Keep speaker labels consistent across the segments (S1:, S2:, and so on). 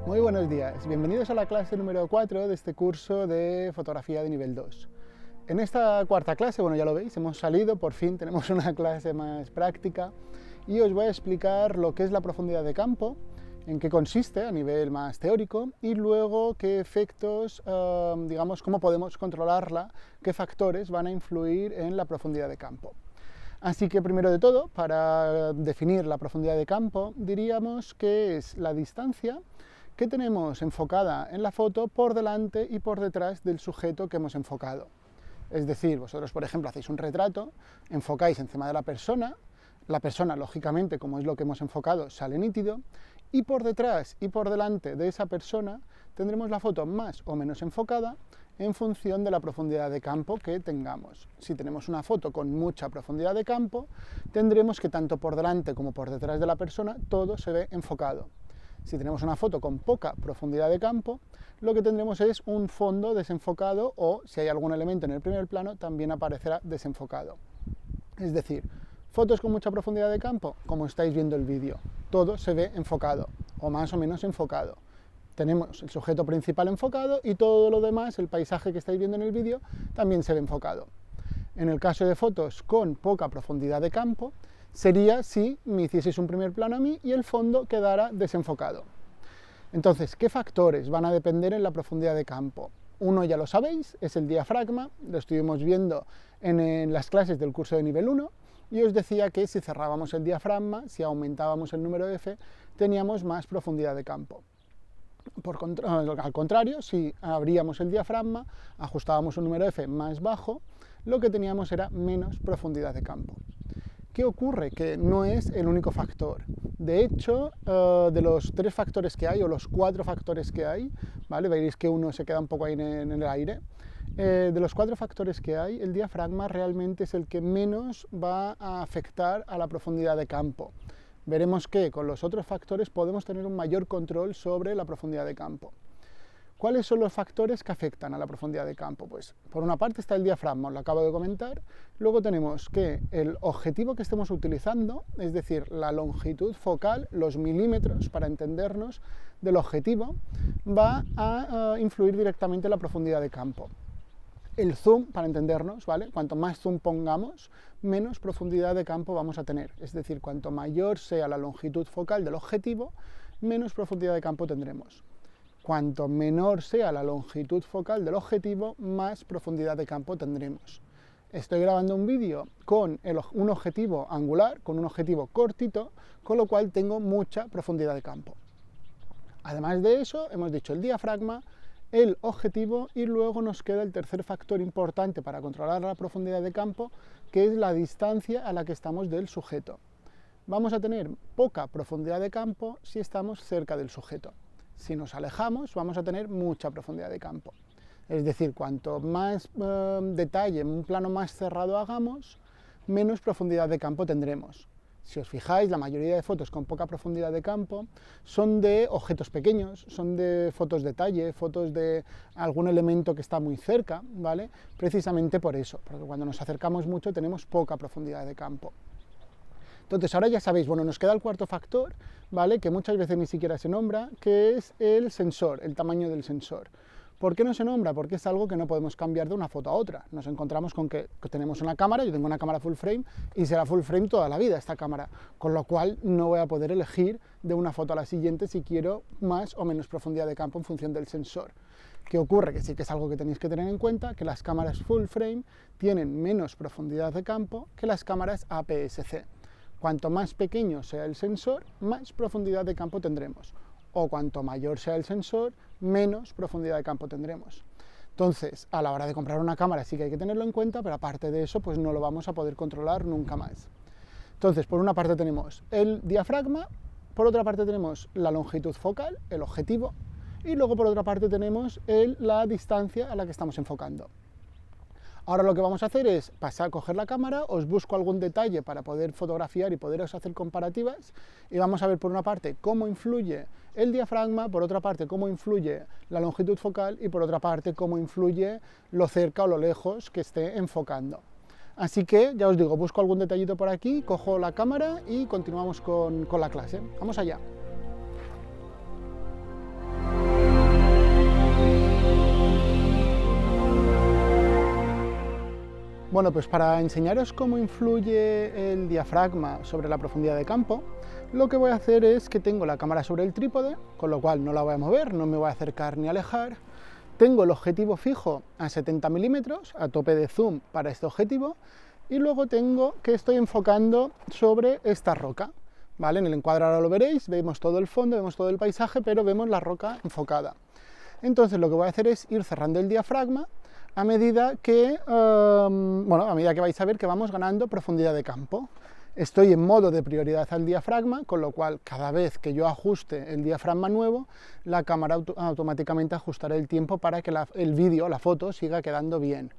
S1: Muy buenos días, bienvenidos a la clase número 4 de este curso de fotografía de nivel 2. En esta cuarta clase, bueno, ya lo veis, hemos salido, por fin tenemos una clase más práctica y os voy a explicar lo que es la profundidad de campo, en qué consiste a nivel más teórico y luego qué efectos, digamos, cómo podemos controlarla, qué factores van a influir en la profundidad de campo. Así que primero de todo, para definir la profundidad de campo, diríamos que es la distancia que tenemos enfocada en la foto por delante y por detrás del sujeto que hemos enfocado. Es decir, vosotros, por ejemplo, hacéis un retrato, enfocáis encima de la persona, lógicamente, como es lo que hemos enfocado, sale nítido, y por detrás y por delante de esa persona tendremos la foto más o menos enfocada en función de la profundidad de campo que tengamos. Si tenemos una foto con mucha profundidad de campo, tendremos que tanto por delante como por detrás de la persona todo se ve enfocado. Si tenemos una foto con poca profundidad de campo, lo que tendremos es un fondo desenfocado o, si hay algún elemento en el primer plano, también aparecerá desenfocado. Es decir, fotos con mucha profundidad de campo, como estáis viendo el vídeo, todo se ve enfocado o más o menos enfocado. Tenemos el sujeto principal enfocado y todo lo demás, el paisaje que estáis viendo en el vídeo, también se ve enfocado. En el caso de fotos con poca profundidad de campo, sería si me hicieseis un primer plano a mí y el fondo quedara desenfocado. Entonces, ¿qué factores van a depender en la profundidad de campo? Uno ya lo sabéis, es el diafragma, lo estuvimos viendo en las clases del curso de nivel 1, y os decía que si cerrábamos el diafragma, si aumentábamos el número F, teníamos más profundidad de campo. Al contrario, si abríamos el diafragma, ajustábamos un número F más bajo, lo que teníamos era menos profundidad de campo. ¿Qué ocurre? Que no es el único factor. De hecho, de los 3 factores que hay, o los 4 factores que hay, ¿vale? Veréis que uno se queda un poco ahí en el aire. De los 4 factores que hay, el diafragma realmente es el que menos va a afectar a la profundidad de campo. Veremos que con los otros factores podemos tener un mayor control sobre la profundidad de campo. ¿Cuáles son los factores que afectan a la profundidad de campo? Pues por una parte está el diafragma, os lo acabo de comentar, luego tenemos que el objetivo que estemos utilizando, es decir, la longitud focal, los milímetros para entendernos del objetivo, va a influir directamente en la profundidad de campo. El zoom, para entendernos, ¿vale? Cuanto más zoom pongamos, menos profundidad de campo vamos a tener, es decir, cuanto mayor sea la longitud focal del objetivo, menos profundidad de campo tendremos. Cuanto menor sea la longitud focal del objetivo, más profundidad de campo tendremos. Estoy grabando un vídeo con un objetivo angular, con un objetivo cortito, con lo cual tengo mucha profundidad de campo. Además de eso, hemos dicho el diafragma, el objetivo y luego nos queda el tercer factor importante para controlar la profundidad de campo, que es la distancia a la que estamos del sujeto. Vamos a tener poca profundidad de campo si estamos cerca del sujeto. Si nos alejamos, vamos a tener mucha profundidad de campo. Es decir, cuanto más detalle, un plano más cerrado hagamos, menos profundidad de campo tendremos. Si os fijáis, la mayoría de fotos con poca profundidad de campo son de objetos pequeños, son de fotos detalle, fotos de algún elemento que está muy cerca, ¿vale? Precisamente por eso, porque cuando nos acercamos mucho tenemos poca profundidad de campo. Entonces, ahora ya sabéis, bueno, nos queda el cuarto factor, ¿vale? Que muchas veces ni siquiera se nombra, que es el sensor, el tamaño del sensor. ¿Por qué no se nombra? Porque es algo que no podemos cambiar de una foto a otra. Nos encontramos con que tenemos una cámara, yo tengo una cámara full frame y será full frame toda la vida esta cámara, con lo cual no voy a poder elegir de una foto a la siguiente si quiero más o menos profundidad de campo en función del sensor. ¿Qué ocurre? Que sí que es algo que tenéis que tener en cuenta, que las cámaras full frame tienen menos profundidad de campo que las cámaras APS-C. Cuanto más pequeño sea el sensor, más profundidad de campo tendremos. O cuanto mayor sea el sensor, menos profundidad de campo tendremos. Entonces, a la hora de comprar una cámara sí que hay que tenerlo en cuenta, pero aparte de eso, pues no lo vamos a poder controlar nunca más. Entonces, por una parte tenemos el diafragma, por otra parte tenemos la longitud focal, el objetivo, y luego por otra parte tenemos la distancia a la que estamos enfocando. Ahora lo que vamos a hacer es pasar a coger la cámara, os busco algún detalle para poder fotografiar y poderos hacer comparativas y vamos a ver por una parte cómo influye el diafragma, por otra parte cómo influye la longitud focal y por otra parte cómo influye lo cerca o lo lejos que esté enfocando. Así que ya os digo, busco algún detallito por aquí, cojo la cámara y continuamos con la clase. ¡Vamos allá! Bueno, pues para enseñaros cómo influye el diafragma sobre la profundidad de campo, lo que voy a hacer es que tengo la cámara sobre el trípode, con lo cual no la voy a mover, no me voy a acercar ni alejar. Tengo el objetivo fijo a 70 milímetros, a tope de zoom para este objetivo, y luego tengo que estoy enfocando sobre esta roca. ¿Vale? En el encuadre ahora lo veréis, vemos todo el fondo, vemos todo el paisaje, pero vemos la roca enfocada. Entonces lo que voy a hacer es ir cerrando el diafragma a medida que, vais a ver que vamos ganando profundidad de campo. Estoy en modo de prioridad al diafragma, con lo cual cada vez que yo ajuste el diafragma nuevo, la cámara automáticamente ajustará el tiempo para que el vídeo, la foto, siga quedando bien.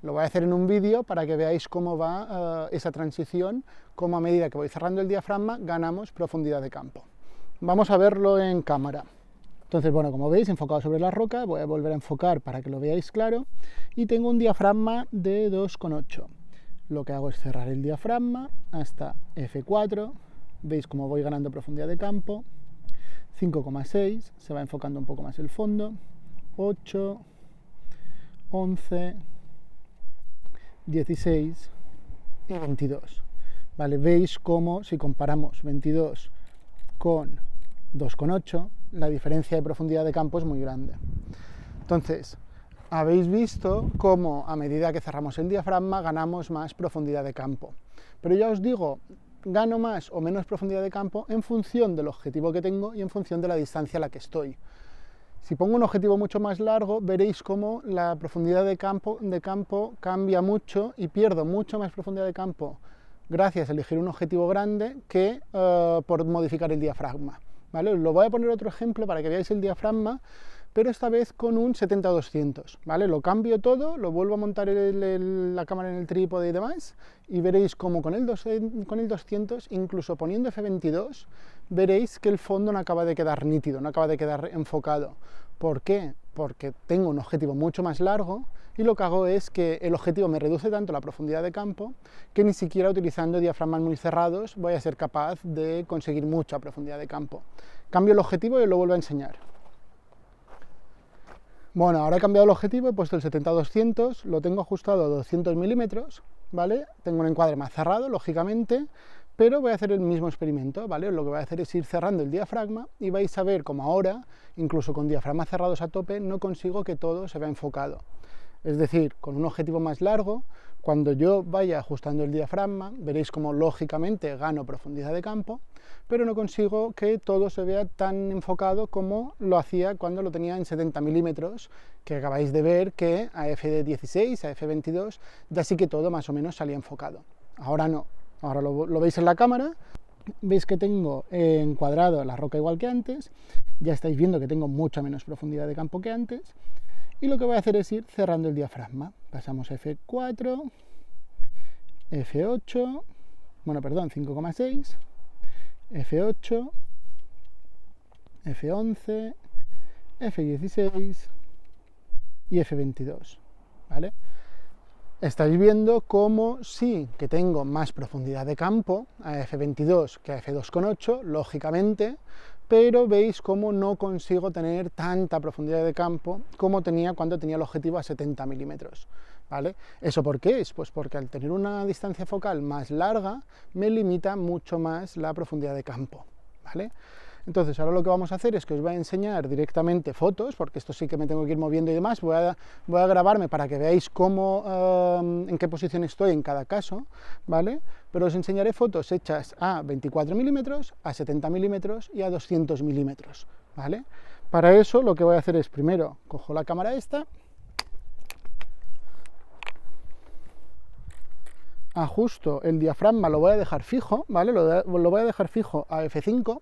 S1: Lo voy a hacer en un vídeo para que veáis cómo va esa transición, cómo a medida que voy cerrando el diafragma ganamos profundidad de campo. Vamos a verlo en cámara. Entonces, bueno, como veis, enfocado sobre la roca, voy a volver a enfocar para que lo veáis claro, y tengo un diafragma de 2,8. Lo que hago es cerrar el diafragma hasta F4, veis cómo voy ganando profundidad de campo, 5,6, se va enfocando un poco más el fondo, 8, 11, 16 y 22. ¿Vale? Veis cómo si comparamos 22 con 2,8, la diferencia de profundidad de campo es muy grande. Entonces, habéis visto cómo a medida que cerramos el diafragma ganamos más profundidad de campo. Pero ya os digo, gano más o menos profundidad de campo en función del objetivo que tengo y en función de la distancia a la que estoy. Si pongo un objetivo mucho más largo, veréis cómo la profundidad de campo cambia mucho y pierdo mucho más profundidad de campo gracias a elegir un objetivo grande que por modificar el diafragma. ¿Vale? Os lo voy a poner otro ejemplo para que veáis el diafragma, pero esta vez con un 70-200. ¿Vale? Lo cambio todo, lo vuelvo a montar la cámara en el trípode y demás, y veréis cómo con el 200, incluso poniendo F22, veréis que el fondo no acaba de quedar nítido, no acaba de quedar enfocado. ¿Por qué? Porque tengo un objetivo mucho más largo y lo que hago es que el objetivo me reduce tanto la profundidad de campo que ni siquiera utilizando diafragmas muy cerrados voy a ser capaz de conseguir mucha profundidad de campo. Cambio el objetivo y os lo vuelvo a enseñar. Bueno, ahora he cambiado el objetivo, he puesto el 70-200, lo tengo ajustado a 200 milímetros, ¿vale? Tengo un encuadre más cerrado, lógicamente, pero voy a hacer el mismo experimento, ¿vale? Lo que voy a hacer es ir cerrando el diafragma y vais a ver como ahora, incluso con diafragmas cerrados a tope, no consigo que todo se vea enfocado. Es decir, con un objetivo más largo, cuando yo vaya ajustando el diafragma, veréis como lógicamente gano profundidad de campo, pero no consigo que todo se vea tan enfocado como lo hacía cuando lo tenía en 70 milímetros, que acabáis de ver que a F16, a F22, ya sí que todo más o menos salía enfocado. Ahora no, ahora lo veis en la cámara, veis que tengo encuadrado la roca igual que antes, ya estáis viendo que tengo mucha menos profundidad de campo que antes, y lo que voy a hacer es ir cerrando el diafragma. Pasamos a F4, F8, 5,6, F8, F11, F16 y F22, ¿vale? Estáis viendo cómo sí que tengo más profundidad de campo a F22 que a F2,8, lógicamente, pero veis cómo no consigo tener tanta profundidad de campo como tenía cuando tenía el objetivo a 70 milímetros. ¿Vale? ¿Eso por qué es? Pues porque al tener una distancia focal más larga me limita mucho más la profundidad de campo. ¿Vale? Entonces ahora lo que vamos a hacer es que os voy a enseñar directamente fotos, porque esto sí que me tengo que ir moviendo y demás, voy a grabarme para que veáis cómo, en qué posición estoy en cada caso, ¿vale? Pero os enseñaré fotos hechas a 24 milímetros, a 70 milímetros y a 200 milímetros, ¿vale? Para eso lo que voy a hacer es primero cojo la cámara esta, ajusto el diafragma, lo voy a dejar fijo, ¿vale? Lo voy a dejar fijo a F5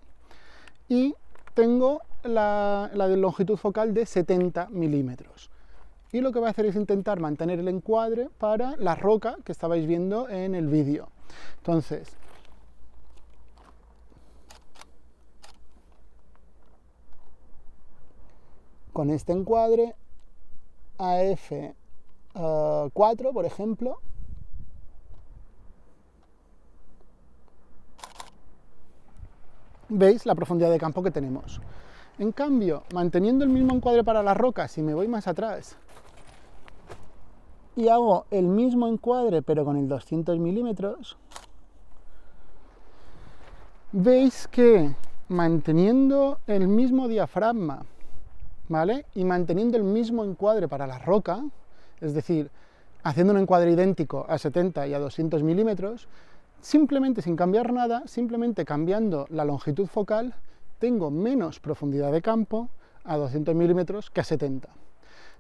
S1: y tengo la de longitud focal de 70 milímetros. Y lo que voy a hacer es intentar mantener el encuadre para la roca que estabais viendo en el vídeo. Entonces, con este encuadre a F4, por ejemplo, veis la profundidad de campo que tenemos. En cambio, manteniendo el mismo encuadre para las rocas, si me voy más atrás, y hago el mismo encuadre pero con el 200 milímetros, veis que manteniendo el mismo diafragma, ¿vale? Y manteniendo el mismo encuadre para la roca, es decir, haciendo un encuadre idéntico a 70 y a 200 milímetros, simplemente sin cambiar nada, simplemente cambiando la longitud focal, tengo menos profundidad de campo a 200 milímetros que a 70.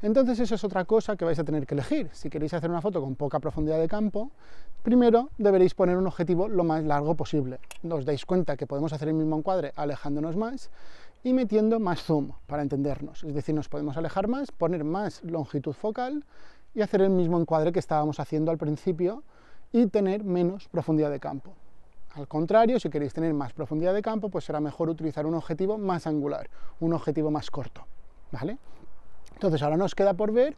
S1: Entonces eso es otra cosa que vais a tener que elegir. Si queréis hacer una foto con poca profundidad de campo, primero deberéis poner un objetivo lo más largo posible. Os dais cuenta que podemos hacer el mismo encuadre alejándonos más y metiendo más zoom, para entendernos. Es decir, nos podemos alejar más, poner más longitud focal y hacer el mismo encuadre que estábamos haciendo al principio y tener menos profundidad de campo. Al contrario, si queréis tener más profundidad de campo, pues será mejor utilizar un objetivo más angular, un objetivo más corto, ¿vale? Entonces ahora nos queda por ver,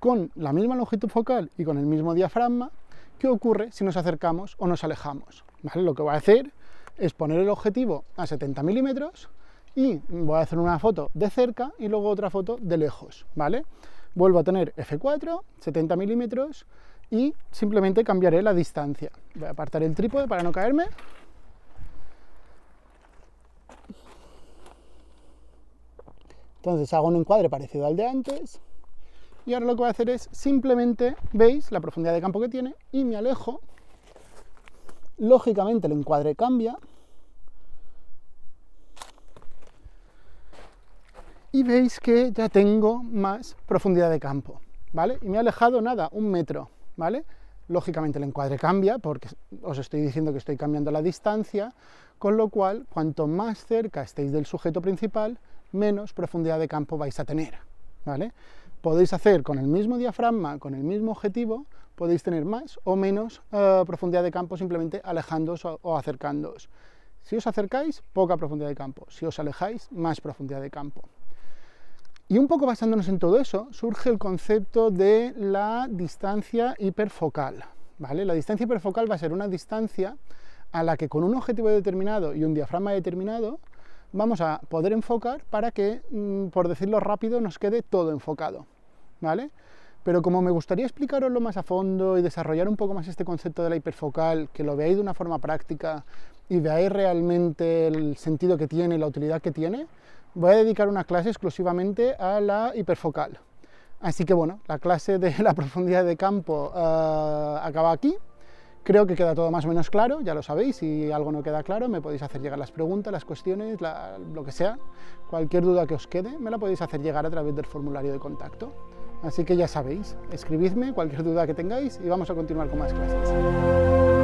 S1: con la misma longitud focal y con el mismo diafragma, qué ocurre si nos acercamos o nos alejamos, ¿vale? Lo que voy a hacer es poner el objetivo a 70 milímetros y voy a hacer una foto de cerca y luego otra foto de lejos, ¿vale? Vuelvo a tener f4, 70 milímetros y simplemente cambiaré la distancia. Voy a apartar el trípode para no caerme. Entonces hago un encuadre parecido al de antes y ahora lo que voy a hacer es simplemente, veis la profundidad de campo que tiene y me alejo. Lógicamente el encuadre cambia y veis que ya tengo más profundidad de campo, ¿vale? Y me he alejado nada, 1 metro, ¿vale? Lógicamente el encuadre cambia porque os estoy diciendo que estoy cambiando la distancia, con lo cual cuanto más cerca estéis del sujeto principal, menos profundidad de campo vais a tener, ¿vale? Podéis hacer con el mismo diafragma, con el mismo objetivo, podéis tener más o menos profundidad de campo simplemente alejándoos o acercándoos. Si os acercáis, poca profundidad de campo. Si os alejáis, más profundidad de campo. Y un poco basándonos en todo eso, surge el concepto de la distancia hiperfocal, ¿vale? La distancia hiperfocal va a ser una distancia a la que con un objetivo determinado y un diafragma determinado vamos a poder enfocar para que, por decirlo rápido, nos quede todo enfocado, ¿vale? Pero como me gustaría explicaroslo más a fondo y desarrollar un poco más este concepto de la hiperfocal, que lo veáis de una forma práctica y veáis realmente el sentido que tiene y la utilidad que tiene, voy a dedicar una clase exclusivamente a la hiperfocal. Así que bueno, la clase de la profundidad de campo acaba aquí. Creo que queda todo más o menos claro, ya lo sabéis. Si algo no queda claro, me podéis hacer llegar las preguntas, las cuestiones, lo que sea. Cualquier duda que os quede, me la podéis hacer llegar a través del formulario de contacto. Así que ya sabéis, escribidme cualquier duda que tengáis y vamos a continuar con más clases.